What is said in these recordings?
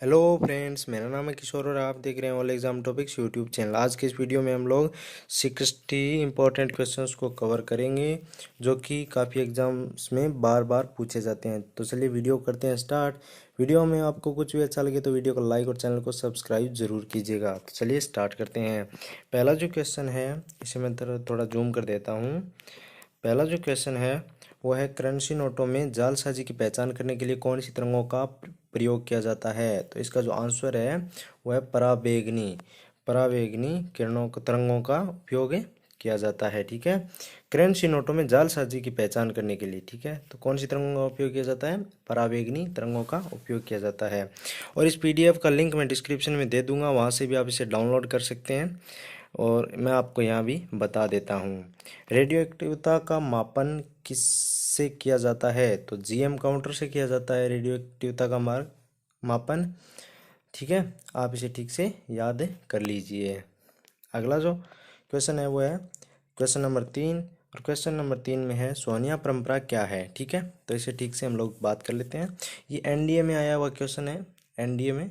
Hello friends, मेरा नाम है किशोर और आप देख रहे हैं all exam topics YouTube channel. आज के इस वीडियो में हम लोग 60 इंपॉर्टेंट क्वेश्चंस को कवर करेंगे जो कि काफ़ी एग्जाम्स में बार बार पूछे जाते हैं। तो चलिए वीडियो करते हैं स्टार्ट। वीडियो में आपको कुछ भी अच्छा लगे तो वीडियो को लाइक और चैनल को सब्सक्राइब जरूर कीजिएगा। तो चलिए स्टार्ट करते हैं। पहला जो क्वेश्चन है इसे मैं थोड़ा जूम कर देता हूँ। पहला जो क्वेश्चन है वो है, करेंसी नोटों में जालसाजी की पहचान करने के लिए कौन सी तरंगों का प्रयोग किया जाता है। तो इसका जो आंसर है वो है पराबैंगनी। पराबैंगनी किरणों तरंगों का उपयोग किया जाता है। ठीक है, करेंसी नोटों में जालसाजी की पहचान करने के लिए। ठीक है, तो कौन सी तरंगों का उपयोग किया जाता है? पराबैंगनी तरंगों का उपयोग किया जाता है। और इस पीडीएफ का लिंक मैं डिस्क्रिप्शन में दे दूंगा, वहाँ से भी आप इसे डाउनलोड कर सकते हैं। और मैं आपको यहाँ भी बता देता हूँ। रेडियो एक्टिविता का मापन किससे किया जाता है? तो जीएम काउंटर से किया जाता है रेडियो एक्टिविता का मापन। ठीक है, आप इसे ठीक से याद कर लीजिए। अगला जो क्वेश्चन है वो है क्वेश्चन नंबर 3। और क्वेश्चन नंबर 3 में है, सोनिया परंपरा क्या है? ठीक है, तो इसे ठीक से हम लोग बात कर लेते हैं। ये एनडीए में आया हुआ क्वेश्चन है। एनडीए में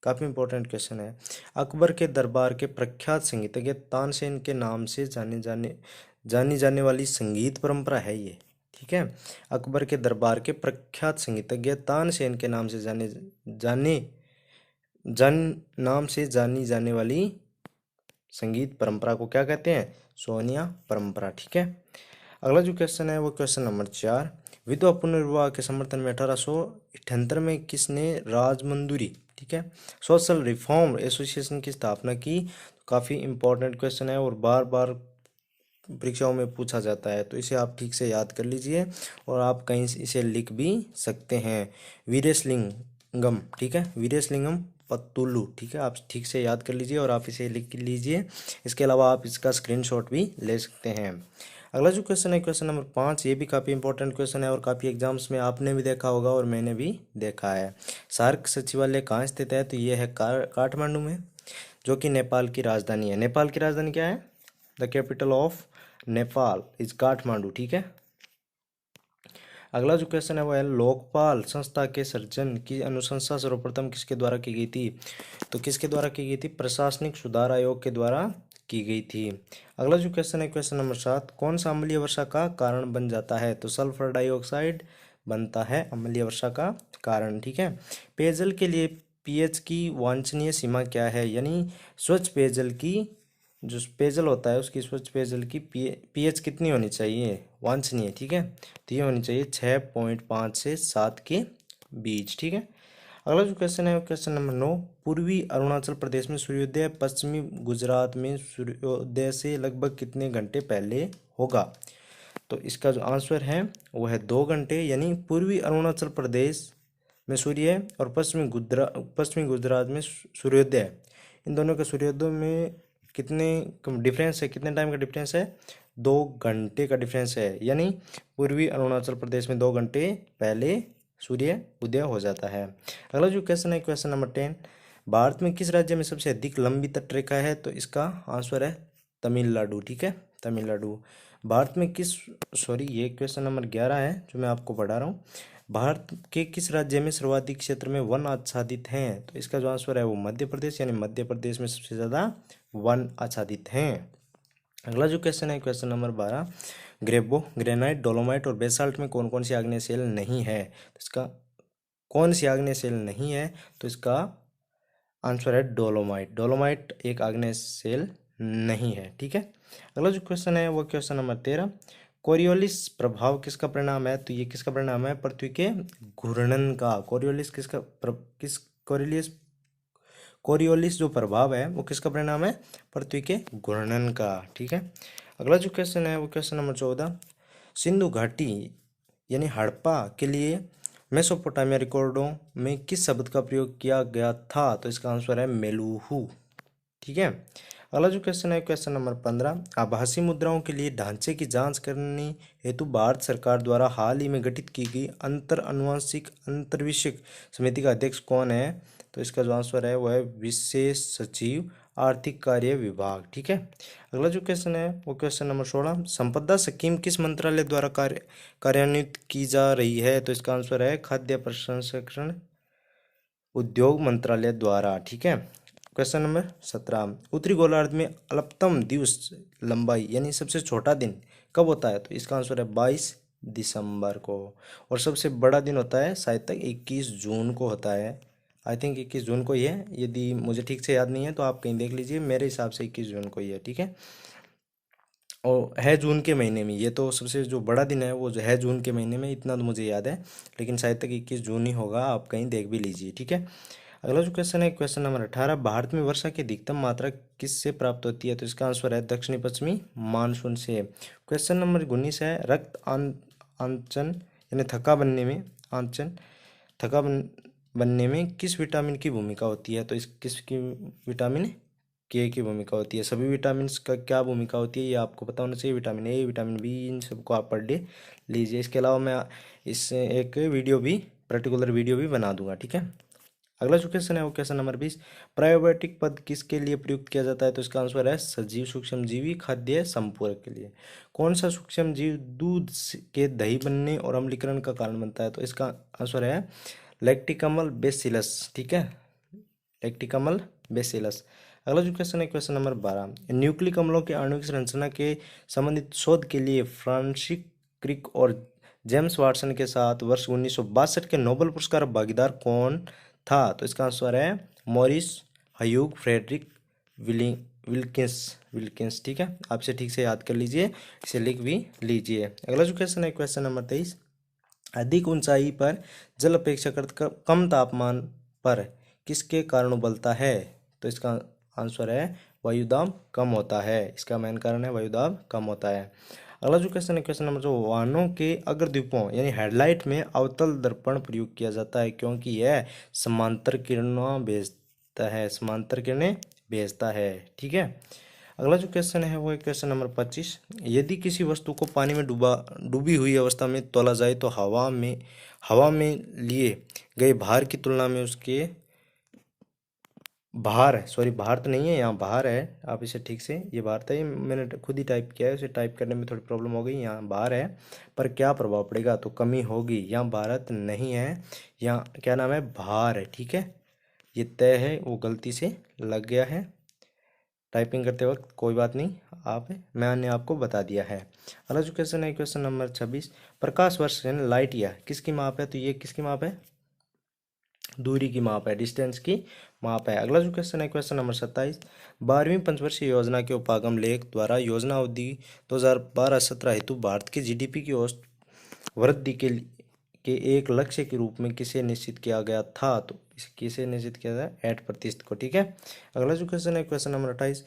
काफ़ी इंपॉर्टेंट क्वेश्चन है। अकबर के दरबार के प्रख्यात संगीतज्ञ तानसेन के नाम से जानी जाने वाली संगीत परंपरा है ये। ठीक है, अकबर के दरबार के प्रख्यात संगीतज्ञ तानसेन के नाम से जाने जन नाम से जानी जाने वाली संगीत परंपरा को क्या कहते हैं? सोनिया परंपरा। ठीक है, अगला जो क्वेश्चन है वो क्वेश्चन नंबर 4। विधवा पुनर्विवाह के समर्थन में 1878 में किसने राजमंदूरी, ठीक है, सोशल रिफॉर्म एसोसिएशन की स्थापना की? काफ़ी इंपॉर्टेंट क्वेश्चन है और बार बार परीक्षाओं में पूछा जाता है, तो इसे आप ठीक से याद कर लीजिए और आप कहीं से इसे लिख भी सकते हैं। वीरेशलिंगम, ठीक है, वीरेशलिंगम पत्तुलू। ठीक है, आप ठीक से याद कर लीजिए और आप इसे लिख लीजिए। इसके अलावा आप इसका स्क्रीनशॉट भी ले सकते हैं। अगला जो क्वेश्चन है क्वेश्चन नंबर 5। ये भी काफ़ी इंपॉर्टेंट क्वेश्चन है और काफ़ी एग्जाम्स में आपने भी देखा होगा और मैंने भी देखा है। सार्क सचिवालय कहाँ स्थित है? तो ये है काठमांडू में, जो कि नेपाल की राजधानी है। नेपाल की राजधानी क्या है? The capital of Nepal is Kathmandu. ठीक है, अगला जो क्वेश्चन है वो है, लोकपाल संस्था के सृजन की अनुशंसा सर्वप्रथम किसके द्वारा की गई थी? तो किसके द्वारा की गई थी? प्रशासनिक सुधार आयोग के द्वारा की गई थी। अगला जो क्वेश्चन है क्वेश्चन नंबर 7। कौन सा अम्लीय वर्षा का कारण बन जाता है? तो सल्फर डाइऑक्साइड बनता है अम्लीय वर्षा का कारण। ठीक है, पेयजल के लिए पीएच की वांछनीय सीमा क्या है? यानी स्वच्छ पेयजल की, जो पेयजल होता है उसकी, स्वच्छ पेयजल की पीएच कितनी होनी चाहिए? वांछनीय। ठीक है, तो ये होनी चाहिए 6.5 से 7 के बीच। ठीक है, अगला जो क्वेश्चन है क्वेश्चन नंबर 9। पूर्वी अरुणाचल प्रदेश में सूर्योदय पश्चिमी गुजरात में सूर्योदय से लगभग कितने घंटे पहले होगा? तो इसका जो आंसर है वो है 2 घंटे। यानी पूर्वी अरुणाचल प्रदेश में सूर्य और पश्चिमी गुजरात में सूर्योदय, इन दोनों के सूर्योदय में कितने डिफरेंस है? कितने टाइम का डिफरेंस है? 2 घंटे का डिफरेंस है। यानी पूर्वी अरुणाचल प्रदेश में 2 घंटे पहले सूर्य उदय हो जाता है। अगला जो क्वेश्चन है क्वेश्चन नंबर 10। भारत में किस राज्य में सबसे अधिक लंबी तटरेखा है? तो इसका आंसर है तमिलनाडु। ठीक है, तमिलनाडु। भारत में किस, सॉरी ये क्वेश्चन नंबर 11 है जो मैं आपको पढ़ा रहा हूँ। भारत के किस राज्य में सर्वाधिक क्षेत्र में वन आच्छादित हैं? तो इसका जो आंसर है वो मध्य प्रदेश। यानी मध्य प्रदेश में सबसे ज़्यादा वन आच्छादित हैं। अगला जो क्वेश्चन है क्वेश्चन नंबर 12। ग्रेनाइट, डोलोमाइट और बेसाल्ट में कौन कौन सी आग्नेय शिला नहीं है? तो इसका कौन सी आग्नेय शिला नहीं है? तो इसका आंसर है डोलोमाइट। डोलोमाइट एक आग्नेय शिला नहीं है। ठीक है, अगला जो क्वेश्चन है वो क्वेश्चन नंबर 13। कोरियोलिस प्रभाव किसका परिणाम है? तो ये किसका परिणाम है? पृथ्वी के घूर्णन का। कोरियोलिस किसका कोरियोलिस जो प्रभाव है वो किसका परिणाम है? पृथ्वी के घूर्णन का। ठीक है, अगला जो क्वेश्चन है वो क्वेश्चन नंबर 14। सिंधु घाटी यानी हड़प्पा के लिए मेसोपोटामिया रिकॉर्डों में किस शब्द का प्रयोग किया गया था? तो इसका आंसर है मेलुहू। ठीक है, अगला जो क्वेश्चन है क्वेश्चन नंबर 15। आभासी मुद्राओं के लिए ढांचे की जांच करने हेतु भारत सरकार द्वारा हाल ही में गठित की गई अंतर अनुवांशिक अंतर्विषयक समिति का अध्यक्ष कौन है? तो इसका जो आंसर है वो है विशेष सचिव आर्थिक कार्य विभाग। ठीक है, अगला जो क्वेश्चन है वो क्वेश्चन नंबर 16। संपदा स्कीम किस मंत्रालय द्वारा कार्यान्वित की जा रही है? तो इसका आंसर है खाद्य प्रसंस्करण उद्योग मंत्रालय द्वारा। ठीक है। क्वेश्चन नंबर 17, उत्तरी गोलार्ध में अल्पतम दिवस लंबाई यानी सबसे छोटा दिन कब होता है? तो इसका आंसर है 22 दिसंबर को। और सबसे बड़ा दिन होता है शायद तक 21 जून को होता है। आई थिंक 21 जून को ही है, यदि मुझे ठीक से याद नहीं है तो आप कहीं देख लीजिए, मेरे हिसाब से 21 जून को ही है। ठीक है। और है जून के महीने में, ये तो सबसे जो बड़ा दिन है वो जो है जून के महीने में, इतना तो मुझे याद है, लेकिन शायद तक 21 जून ही होगा, आप कहीं देख भी लीजिए। ठीक है। अगला जो क्वेश्चन है क्वेश्चन नंबर 18, भारत में वर्षा की अधिकतम मात्रा किससे प्राप्त होती है? तो इसका आंसर है दक्षिणी पश्चिमी मानसून से। क्वेश्चन नंबर 19 है, रक्त आंचन यानी थक्का बनने में किस विटामिन की भूमिका होती है? तो इस किसकी विटामिन के की भूमिका होती है। सभी विटामिन का क्या भूमिका होती है ये आपको पता होना चाहिए। विटामिन ए, विटामिन बी, इन सबको आप पढ़ लीजिए। इसके अलावा मैं इस एक वीडियो भी, पर्टिकुलर वीडियो भी बना दूंगा। ठीक है। अगला जो क्वेश्चन है वो क्वेश्चन नंबर 20, प्रोबायोटिक पद किसके लिए प्रयुक्त किया जाता है? तो इसका आंसर है सजीव सूक्ष्मजीवी खाद्य संपूरक के लिए। कौन सा सूक्ष्मजीव दूध के दही बनने और अम्लीकरण का कारण बनता है? तो इसका आंसर है लैक्टिकमल बेसिलस। ठीक है, लैक्टिकमल बेसिलस। अगला जो क्वेश्चन है क्वेश्चन नंबर 12, न्यूक्लिक अम्लों के आणविक संरचना के संबंधित शोध के लिए फ्रांसिस क्रिक और जेम्स वाटसन के साथ वर्ष 1962 के नोबेल पुरस्कार भागीदार कौन था? तो इसका आंसर है मॉरिस ह्यूग फ्रेडरिक विल्किंस। ठीक है, आप इसे ठीक से याद कर लीजिए, इसे लिख भी लीजिए। अगला जो क्वेश्चन है क्वेश्चन नंबर 23, अधिक ऊंचाई पर जल अपेक्षाकृत कम तापमान पर किसके कारण उबलता है? तो इसका आंसर है वायुदाब कम होता है। इसका मेन कारण है वायुदाब कम होता है। अगला जो क्वेश्चन है क्वेश्चन नंबर 2, वाहनों के अग्रदीपों यानी हेडलाइट में अवतल दर्पण प्रयोग किया जाता है क्योंकि यह समांतर किरणें भेजता है। ठीक है। अगला जो क्वेश्चन है वो है क्वेश्चन नंबर 25, यदि किसी वस्तु को पानी में डूबी हुई अवस्था में तोला जाए तो हवा में लिए गए भार की तुलना में उसके भार तो नहीं है, यहाँ भार है, आप इसे ठीक से, ये भार था, ये मैंने खुद ही टाइप किया है, उसे टाइप करने में थोड़ी प्रॉब्लम हो गई। यहाँ भार है पर क्या प्रभाव पड़ेगा? तो कमी होगी। यहाँ भारत नहीं है, यहाँ क्या नाम है, भार है। ठीक है, ये तय है, वो गलती से लग गया है टाइपिंग करते वक्त, कोई बात नहीं, मैंने आपको बता दिया है। अगला जो क्वेश्चन है क्वेश्चन नंबर 26, प्रकाश वर्ष यानी लाइट ईयर किसकी माप है? तो ये किसकी माप है? दूरी की माप है, डिस्टेंस की माप है। अगला जो क्वेश्चन है क्वेश्चन नंबर 27, 12वीं पंचवर्षीय योजना के उपागम लेख द्वारा योजना अवधि 2012-17 हेतु भारत की जीडीपी की औसत वृद्धि के एक लक्ष्य के रूप में किसे निश्चित किया गया था? तो किसे निश्चित किया गया? 8% को। ठीक है। अगला जो क्वेश्चन है क्वेश्चन नंबर 28,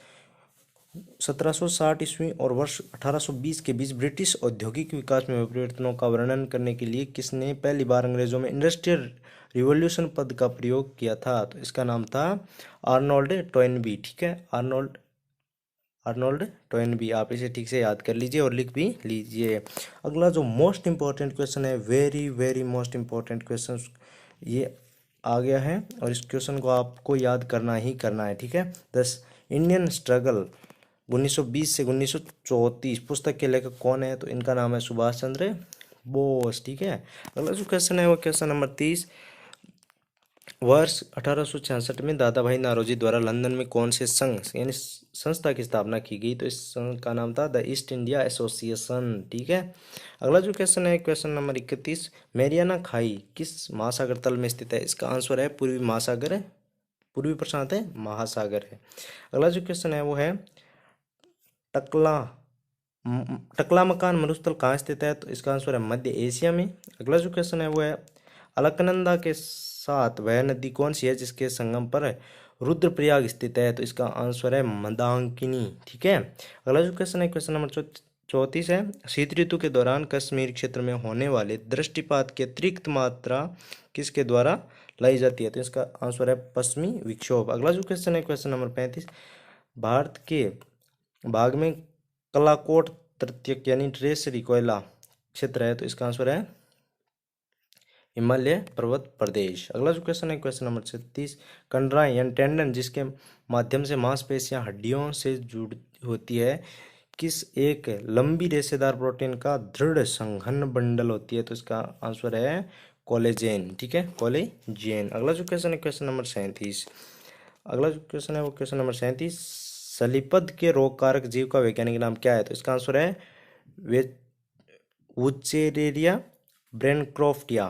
1760 ईस्वी और वर्ष 1820 के बीच ब्रिटिश औद्योगिक विकास में परिवर्तनों का वर्णन करने के लिए किसने पहली बार अंग्रेजों में इंडस्ट्रियल रिवॉल्यूशन पद का प्रयोग किया था? तो इसका नाम था आर्नोल्ड टोयनबी। ठीक है, आर्नोल्ड टोयनबी, आप इसे ठीक से याद कर लीजिए और लिख भी लीजिए। अगला जो मोस्ट इंपॉर्टेंट क्वेश्चन है, very very most important question ये आ गया है और इस क्वेश्चन को आपको याद करना ही करना है। ठीक है, इंडियन स्ट्रगल 1920 से 1934 पुस्तक के लेखक कौन है? तो इनका नाम है सुभाष चंद्र बोस। ठीक है। अगला जो क्वेश्चन है वो क्वेश्चन नंबर 30, वर्ष 1866 में दादा भाई नौरोजी द्वारा लंदन में कौन से संघ यानी संस्था की स्थापना की गई? तो इस संघ का नाम था द ईस्ट इंडिया एसोसिएशन। ठीक है। अगला जो क्वेश्चन है क्वेश्चन नंबर 31, मैरियाना खाई किस महासागर तल में स्थित है? इसका आंसर है पूर्वी प्रशांत महासागर है। अगला जो क्वेश्चन है वो है टकला मकान मरुस्थल कहाँ स्थित है? तो इसका आंसर है मध्य एशिया में। अगला जो क्वेश्चन है वो है अलकनंदा के साथ वह नदी कौन सी है जिसके संगम पर रुद्रप्रयाग स्थित है? तो इसका आंसर है मंदाकिनी। ठीक है। अगला जो क्वेश्चन है क्वेश्चन नंबर 34 है, शीत ऋतु के दौरान कश्मीर क्षेत्र में होने वाले दृष्टिपात की अतिरिक्त मात्रा किसके द्वारा लाई जाती है? तो इसका आंसर है पश्चिमी विक्षोभ। अगला जो क्वेश्चन है क्वेश्चन नंबर 35, भारत के भाग में कलाकोट तृतीयक यानी ट्रेसरी कोयला क्षेत्र है? तो इसका आंसर है हिमालय पर्वत प्रदेश। अगला जो क्वेश्चन है क्वेश्चन नंबर 36, कंडराएं यानी टेंडन जिसके माध्यम से मांसपेशियां हड्डियों से जुड़ होती है किस एक लंबी रेशेदार प्रोटीन का दृढ़ संघन बंडल होती है? तो इसका आंसर है कोलेजेन, ठीक है, कोलेजेन। अगला जो क्वेश्चन है क्वेश्चन नंबर 37। अगला जो क्वेश्चन है वो क्वेश्चन नंबर 37, सलीपद के रोग कारक जीव का वैज्ञानिक नाम क्या है? तो इसका आंसर है वे वुचेरेरिया ब्रेनक्रोफ्टाई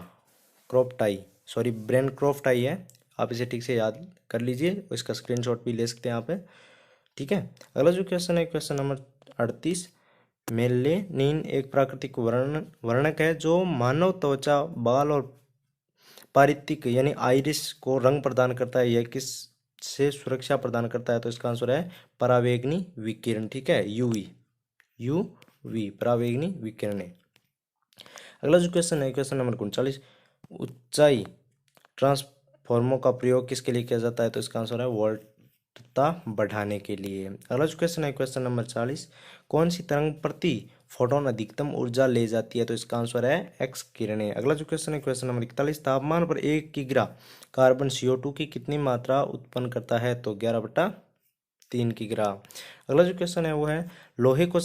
है। आप इसे ठीक से याद कर लीजिए, इसका स्क्रीनशॉट भी ले सकते हैं यहाँ पे, ठीक है। अगला जो क्वेश्चन है क्वेश्चन नंबर 38, मेलेनिन एक प्राकृतिक वर्णक है जो मानव त्वचा, बाल और पारितिक यानी आइरिस को रंग प्रदान करता है। यह किस से सुरक्षा प्रदान करता है? तो इसका आंसर है परावैंगनी विकिरण, ठीक है, यूवी परावैंगनी विकिरण। अगला जो क्वेश्चन है क्वेश्चन नंबर 39, ऊंचाई ट्रांसफॉर्मर का प्रयोग किसके लिए किया जाता है? तो इसका आंसर है वोल्टता बढ़ाने के लिए। अगला जो क्वेश्चन है क्वेश्चन नंबर 40, कौन सी तरंग प्रति फोटोन अधिकतम ऊर्जा ले जाती है? तो इसका आंसर है एक्स किरणें। अगला जो क्वेश्चन है क्वेश्चन नंबर 41, तापमान पर 1 किग्रा कार्बन CO2 की कितनी मात्रा उत्पन्न करता है? तो 11/3 किग्रा। अगला जो क्वेश्चन है वो है लोहे को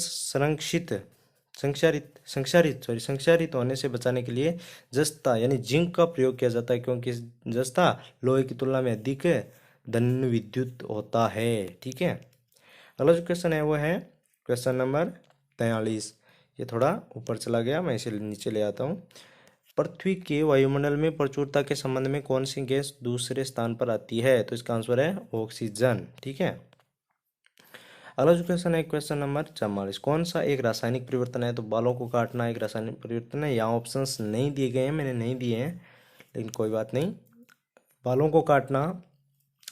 संक्षारित होने से बचाने के लिए जस्ता यानी जिंक का प्रयोग किया जाता है, क्योंकि जस्ता लोहे की तुलना में अधिक धन विद्युत होता है, ठीक है। अगला जो क्वेश्चन है वो है क्वेश्चन नंबर 43। ये थोड़ा ऊपर चला गया, मैं इसे नीचे ले आता हूँ। पृथ्वी के वायुमंडल में प्रचुरता के संबंध में कौन सी गैस दूसरे स्थान पर आती है? तो इसका आंसर है ऑक्सीजन, ठीक है। अगला जो क्वेश्चन है क्वेश्चन नंबर 44, कौन सा एक रासायनिक परिवर्तन है? तो बालों को काटना एक रासायनिक परिवर्तन है। यहाँ ऑप्शंस नहीं दिए गए हैं, मैंने नहीं दिए हैं, लेकिन कोई बात नहीं। बालों को काटना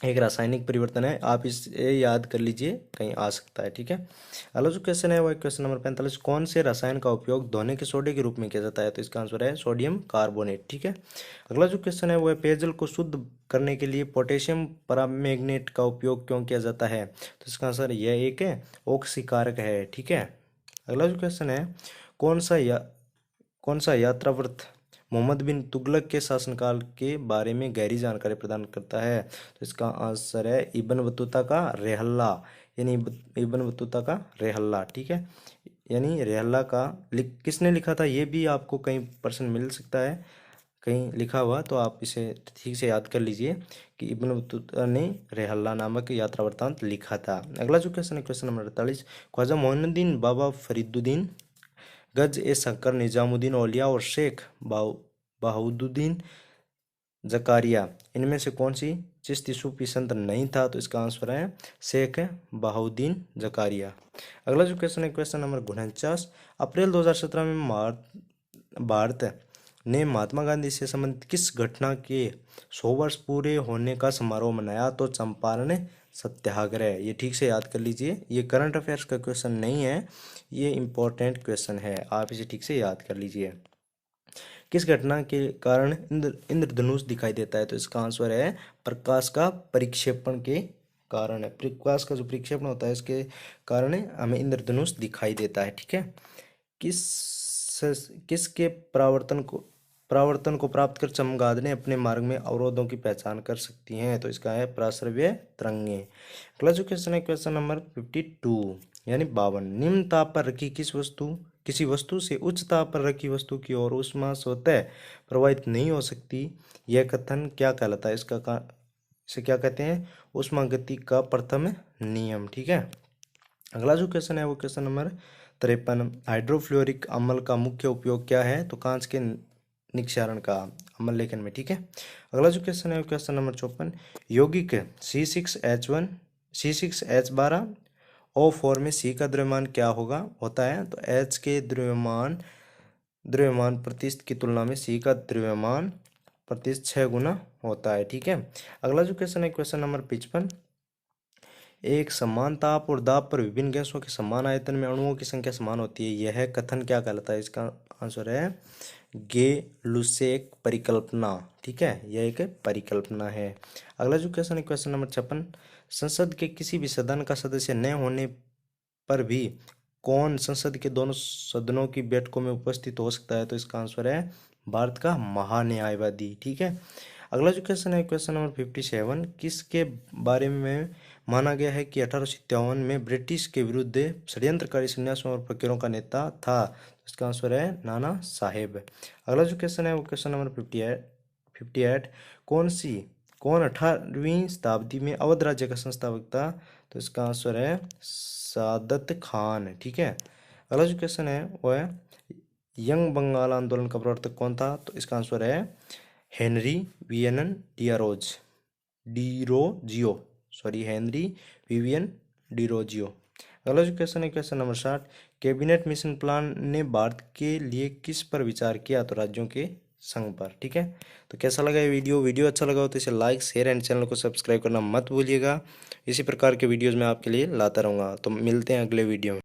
एक रासायनिक परिवर्तन है, आप इसे याद कर लीजिए, कहीं आ सकता है, ठीक है। अगला जो क्वेश्चन है वो क्वेश्चन नंबर 45, कौन से रसायन का उपयोग धोने के सोडे के रूप में किया जाता है? तो इसका आंसर है सोडियम कार्बोनेट, ठीक है। अगला जो क्वेश्चन है वो है पेयजल को शुद्ध करने के लिए पोटेशियम परमैंगनेट का उपयोग क्यों किया जाता है? तो इसका आंसर यह एक ऑक्सीकारक है, ठीक है। अगला जो क्वेश्चन है कौन सा यात्राव्रत मोहम्मद बिन तुगलक के शासनकाल के बारे में गहरी जानकारी प्रदान करता है? तो इसका आंसर है इब्न बतूता का रेहल्ला, यानी इब्न बतूता का रेहल्ला, ठीक है। यानी रेहल्ला का किसने लिखा था, ये भी आपको कहीं प्रश्न मिल सकता है, कहीं लिखा हुआ, तो आप इसे ठीक से याद कर लीजिए कि इब्न बतूता ने रेहल्ला नामक यात्रा वृत्तांत लिखा था। अगला जो क्वेश्चन है क्वेश्चन नंबर 48, ख्वाजा मोइनुद्दीन बाबा फरीदुद्दीन गज ए शंकर निजामुद्दीन औलिया और शेख बहाउद्दीन जकारिया, इनमें से कौन सी चिश्ती सूफी संत नहीं था? तो इसका आंसर है शेख बहाउद्दीन जकारिया। अगला जो क्वेश्चन है क्वेश्चन नंबर 49, अप्रैल 2017 में भारत ने महात्मा गांधी से संबंधित किस घटना के 100 वर्ष पूरे होने का समारोह मनाया? तो चंपारण सत्याग्रह। ये ठीक से याद कर लीजिए, ये करंट अफेयर्स का क्वेश्चन नहीं है, ये इंपॉर्टेंट क्वेश्चन है, आप इसे ठीक से याद कर लीजिए। किस घटना के कारण इंद्रधनुष दिखाई देता है? तो इसका आंसर है प्रकाश का परिक्षेपण के कारण है। प्रकाश का जो परिक्षेपण होता है इसके कारण हमें इंद्रधनुष दिखाई देता है, ठीक है। किसके परावर्तन को प्राप्त कर चमगादड़ें अपने मार्ग में अवरोधों की पहचान कर सकती हैं? तो इसका है पराश्रव्य तरंगें। अगला जो क्वेश्चन है क्वेश्चन नंबर 52 यानी 52, निम्न ताप पर रखी किसी वस्तु से उच्च ताप पर रखी वस्तु की ओर ऊष्मा स्वतः प्रवाहित नहीं हो सकती, यह कथन क्या कहलाता है? इसे क्या कहते हैं? ऊष्मा गति का प्रथम नियम, ठीक है। अगला जो क्वेश्चन है वो क्वेश्चन नंबर 53, हाइड्रोफ्लोरिक अम्ल का मुख्य उपयोग क्या है? तो कांच के निक्षारण का अम्ल लेखन में, ठीक है। अगला जो क्वेश्चन है क्वेश्चन नंबर 54, यौगिक C6H12 O4 में C का द्रव्यमान क्या होता है? तो H के द्रव्यमान प्रतिशत की तुलना में C का द्रव्यमान प्रतिशत 6 गुना होता है, ठीक है। अगला जो क्वेश्चन है क्वेश्चन नंबर 55, एक समान ताप और दाब पर विभिन्न गैसों के समान आयतन में अणुओं की संख्या समान होती है, यह कथन क्या कहलाता है? इसका आंसर है गे-लुसेक परिकल्पना, ठीक है, यह एक परिकल्पना है। अगला जो क्वेश्चन है क्वेश्चन नंबर 56, संसद के किसी भी सदन का सदस्य न होने पर भी कौन संसद के दोनों सदनों की बैठकों में उपस्थित हो सकता है? तो इसका आंसर है भारत का महान्यायवादी, ठीक है। अगला जो क्वेश्चन है क्वेश्चन नंबर 57, किसके बारे में माना गया है कि 1857 में ब्रिटिश के विरुद्ध षड्यंत्रकारी सन्यासियों और फकीरों का नेता था? इसका आंसर है नाना साहेब। अगला जो क्वेश्चन है वो क्वेश्चन नंबर 58। कौन 18वीं शताब्दी में अवध राज्य का संस्थापक था? तो इसका आंसर है सादत खान। ठीक है। अगला जो क्वेश्चन है वो है यंग बंगाल आंदोलन का प्रवर्तक कौन था? तो इसका आंसर है Henry vein Derozio. Henry Vivian Derozio. अगला जो क्वेश्चन है question number 60। Cabinet mission plan ने भारत के लिए किस पर विचार किया? तो राज्यों के संघ पर। ठीक है। तो कैसा लगा ये वीडियो अच्छा लगा हो तो इसे लाइक शेयर एंड चैनल को सब्सक्राइब करना मत भूलिएगा। इसी प्रकार के वीडियोस मैं आपके लिए लाता रहूँगा। तो मिलते हैं अगले वीडियो में।